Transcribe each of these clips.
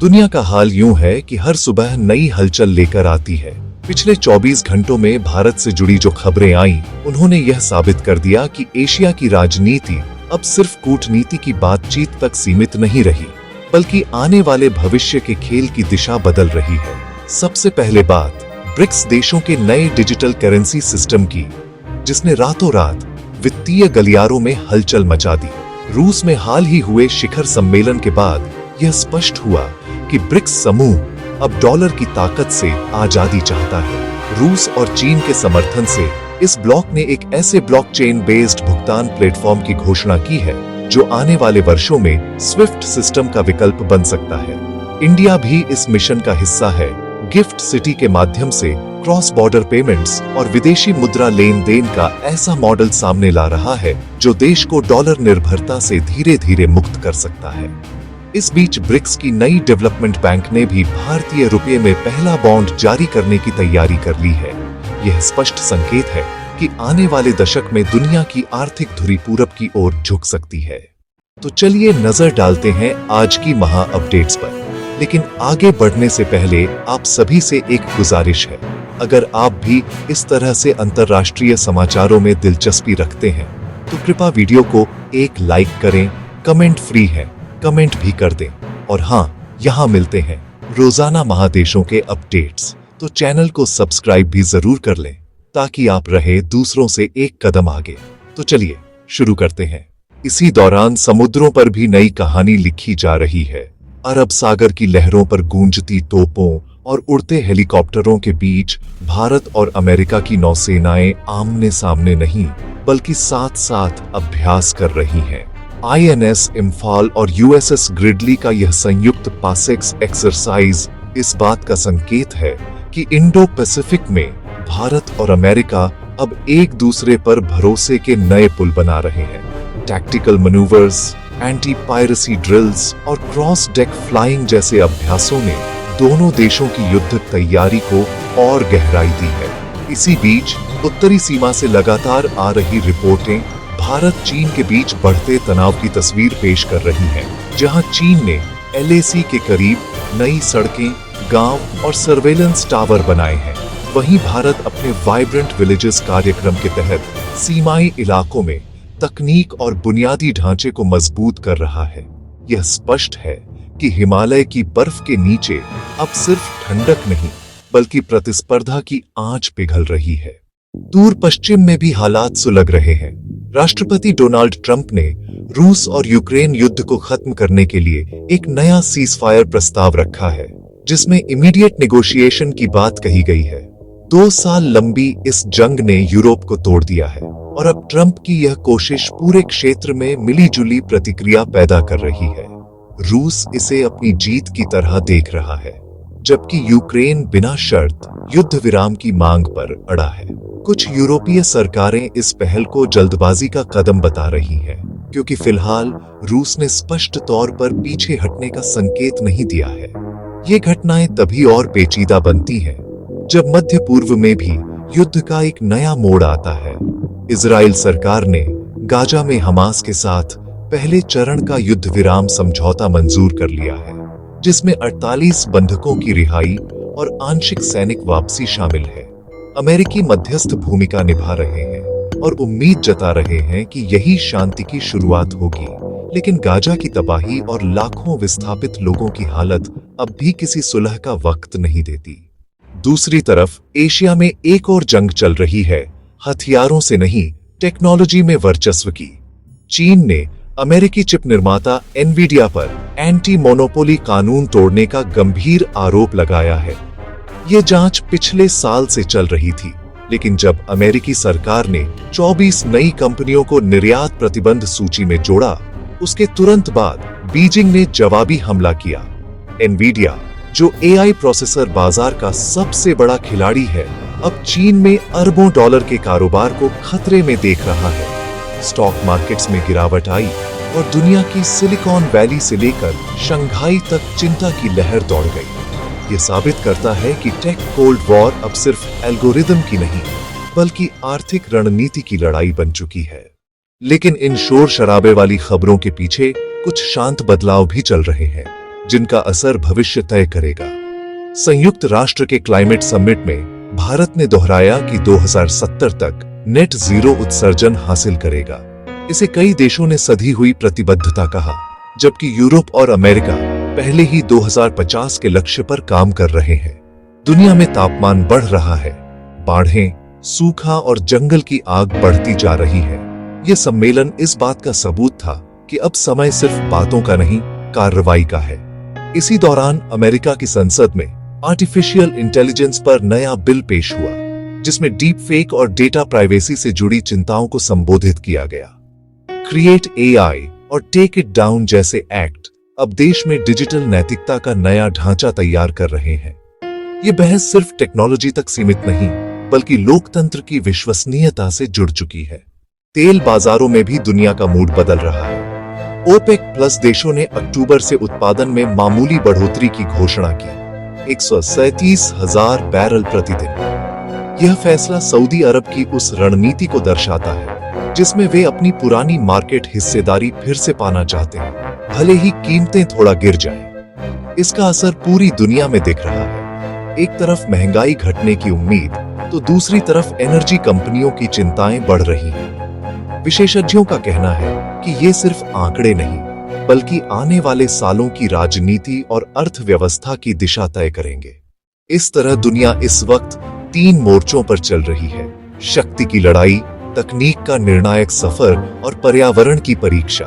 दुनिया का हाल यूं है कि हर सुबह नई हलचल लेकर आती है। पिछले 24 घंटों में भारत से जुड़ी जो खबरें आईं, उन्होंने यह साबित कर दिया कि एशिया की राजनीति अब सिर्फ कूटनीति की बातचीत तक सीमित नहीं रही, बल्कि आने वाले भविष्य के खेल की दिशा बदल रही है। सबसे पहले बात ब्रिक्स देशों के नए डिजिटल करेंसी सिस्टम की, जिसने रातों रात वित्तीय गलियारों में हलचल मचा दी। रूस में हाल ही हुए शिखर सम्मेलन के बाद यह स्पष्ट हुआ कि ब्रिक्स समूह अब डॉलर की ताकत से आजादी चाहता है। रूस और चीन के समर्थन से इस ब्लॉक ने एक ऐसे ब्लॉकचेन बेस्ड भुगतान प्लेटफॉर्म की घोषणा की है जो आने वाले वर्षों में स्विफ्ट सिस्टम का विकल्प बन सकता है। इंडिया भी इस मिशन का हिस्सा है। गिफ्ट सिटी के माध्यम से क्रॉस बॉर्डर पेमेंट्स और विदेशी मुद्रा लेन देन का ऐसा मॉडल सामने ला रहा है जो देश को डॉलर निर्भरता से धीरे धीरे मुक्त कर सकता है। इस बीच ब्रिक्स की नई डेवलपमेंट बैंक ने भी भारतीय रुपये में पहला बॉन्ड जारी करने की तैयारी कर ली है। यह स्पष्ट संकेत है कि आने वाले दशक में दुनिया की आर्थिक धुरी पूरब की ओर झुक सकती है। तो चलिए नजर डालते हैं आज की महा अपडेट्स पर। लेकिन आगे बढ़ने से पहले आप सभी से एक गुजारिश है, अगर आप भी इस तरह से अंतर्राष्ट्रीय समाचारों में दिलचस्पी रखते हैं तो कृपया वीडियो को एक लाइक करें। कमेंट फ्री है, कमेंट भी कर दें। और हाँ, यहाँ मिलते हैं रोजाना महादेशों के अपडेट्स, तो चैनल को सब्सक्राइब भी जरूर कर लें ताकि आप रहे दूसरों से एक कदम आगे। तो चलिए शुरू करते हैं। इसी दौरान समुद्रों पर भी नई कहानी लिखी जा रही है। अरब सागर की लहरों पर गूंजती तोपों और उड़ते हेलीकॉप्टरों के बीच भारत और अमेरिका की नौसेनाएं आमने सामने नहीं बल्कि साथ साथ अभ्यास कर रही हैं। INS इम्फाल और USS ग्रिडली का यह संयुक्त पासेक्स एक्सरसाइज इस बात का संकेत है कि इंडो पैसिफिक में भारत और अमेरिका अब एक दूसरे पर भरोसे के नए पुल बना रहे हैं। Tactical manoeuvres, anti piracy drills और क्रॉस डेक फ्लाइंग जैसे अभ्यासों ने दोनों देशों की युद्ध तैयारी को और गहराई दी है। इसी बीच उत्तरी सीमा से लगातार आ रही रिपोर्टें भारत चीन के बीच बढ़ते तनाव की तस्वीर पेश कर रही हैं, जहां चीन ने LAC के करीब नई सड़कें, गांव और सर्वेलेंस टावर बनाए हैं। वहीं भारत अपने वाइब्रेंट विलेजेस कार्यक्रम के तहत सीमाई इलाकों में तकनीक और बुनियादी ढांचे को मजबूत कर रहा है। यह स्पष्ट है कि हिमालय की बर्फ के नीचे अब सिर्फ ठंडक नहीं बल्कि प्रतिस्पर्धा की आंच पिघल रही है। दूर पश्चिम में भी हालात सुलग रहे हैं। राष्ट्रपति डोनाल्ड ट्रंप ने रूस और यूक्रेन युद्ध को खत्म करने के लिए एक नया सीजफायर प्रस्ताव रखा है, जिसमें इमीडिएट नेगोशिएशन की बात कही गई है। 2 साल लंबी इस जंग ने यूरोप को तोड़ दिया है और अब ट्रंप की यह कोशिश पूरे क्षेत्र में मिलीजुली प्रतिक्रिया पैदा कर रही है। रूस इसे अपनी जीत की तरह देख रहा है, जबकि यूक्रेन बिना शर्त युद्ध विराम की मांग पर अड़ा है। कुछ यूरोपीय सरकारें इस पहल को जल्दबाजी का कदम बता रही हैं, क्योंकि फिलहाल रूस ने स्पष्ट तौर पर पीछे हटने का संकेत नहीं दिया है। ये घटनाएं तभी और पेचीदा बनती हैं जब मध्य पूर्व में भी युद्ध का एक नया मोड़ आता है। इजराइल सरकार ने गाजा में हमास के साथ पहले चरण का युद्ध विराम समझौता मंजूर कर लिया है, जिसमें 48 बंधकों की रिहाई और आंशिक सैनिक वापसी शामिल है। अमेरिकी मध्यस्थ भूमिका निभा रहे हैं और उम्मीद जता रहे हैं कि यही शांति की शुरुआत होगी, लेकिन गाजा की तबाही और लाखों विस्थापित लोगों की हालत अब भी किसी सुलह का वक्त नहीं देती। दूसरी तरफ एशिया में एक और जंग चल रही है, हथियारों से नहीं, टेक्नोलॉजी में वर्चस्व की। चीन ने अमेरिकी चिप निर्माता एनवीडिया पर एंटी मोनोपोली कानून तोड़ने का गंभीर आरोप लगाया है। ये जांच पिछले साल से चल रही थी, लेकिन जब अमेरिकी सरकार ने 24 नई कंपनियों को निर्यात प्रतिबंध सूची में जोड़ा, उसके तुरंत बाद बीजिंग ने जवाबी हमला किया। एनवीडिया, जो AI प्रोसेसर बाजार का सबसे बड़ा खिलाड़ी है, अब चीन में अरबों डॉलर के कारोबार को खतरे में देख रहा है। स्टॉक मार्केट्स में गिरावट आई और दुनिया की सिलिकॉन वैली से लेकर शंघाई तक चिंता की लहर दौड़ गई। ये साबित करता है कि टेक कोल्ड वॉर अब सिर्फ एल्गोरिदम की नहीं बल्कि आर्थिक रणनीति की लड़ाई बन चुकी है। लेकिन इन शोर शराबे वाली खबरों के पीछे कुछ शांत बदलाव भी चल रहे हैं। जिनका असर भविष्य तय करेगा। संयुक्त राष्ट्र के क्लाइमेट समिट में भारत ने दोहराया कि 2070 तक नेट जीरो उत्सर्जन हासिल करेगा। इसे कई देशों ने सधी हुई प्रतिबद्धता कहा, जबकि यूरोप और अमेरिका पहले ही 2050 के लक्ष्य पर काम कर रहे हैं। दुनिया में तापमान बढ़ रहा है, बाढ़ें, सूखा और जंगल की आग बढ़ती जा रही है। यह सम्मेलन इस बात का सबूत था कि अब समय सिर्फ बातों का नहीं, कार्रवाई का है। इसी दौरान अमेरिका की संसद में आर्टिफिशियल इंटेलिजेंस पर नया बिल पेश हुआ, जिसमें डीप फेक और डेटा प्राइवेसी से जुड़ी चिंताओं को संबोधित किया गया। क्रिएट एआई और टेक इट डाउन जैसे एक्ट अब देश में डिजिटल नैतिकता का नया ढांचा तैयार कर रहे हैं। ये बहस सिर्फ टेक्नोलॉजी तक सीमित नहीं, बल्कि लोकतंत्र की विश्वसनीयता से जुड़ चुकी है। तेल बाजारों में भी दुनिया का मूड बदल रहा है। ओपेक प्लस देशों ने अक्टूबर से उत्पादन में मामूली बढ़ोतरी की घोषणा की, 137,000 बैरल प्रतिदिन। यह फैसला सऊदी अरब की उस रणनीति को दर्शाता है जिसमें वे अपनी पुरानी मार्केट हिस्सेदारी फिर से पाना चाहते हैं, भले ही कीमतें थोड़ा गिर जाएं। इसका असर पूरी दुनिया में दिख रहा है। एक तरफ महंगाई घटने की उम्मीद, तो दूसरी तरफ एनर्जी कंपनियों की चिंताएं बढ़ रही हैं। विशेषज्ञों का कहना है कि ये सिर्फ आंकड़े नहीं, बल्कि आने वाले सालों की राजनीति और अर्थव्यवस्था की दिशा तय करेंगे। इस तरह दुनिया इस वक्त 3 मोर्चों पर चल रही है: शक्ति की लड़ाई, तकनीक का निर्णायक सफर और पर्यावरण की परीक्षा।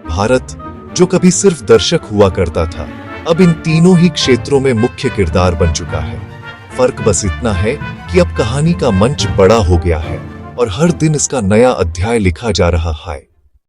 भारत, जो कभी सिर्फ दर्शक हुआ करता था, अब इन तीनों ही क्षेत्रों में मुख्य किरदार बन चुका है। फर्क बस इतना है कि अब कहानी का मंच बड़ा हो गया है और हर दिन इसका नया अध्याय लिखा जा रहा है।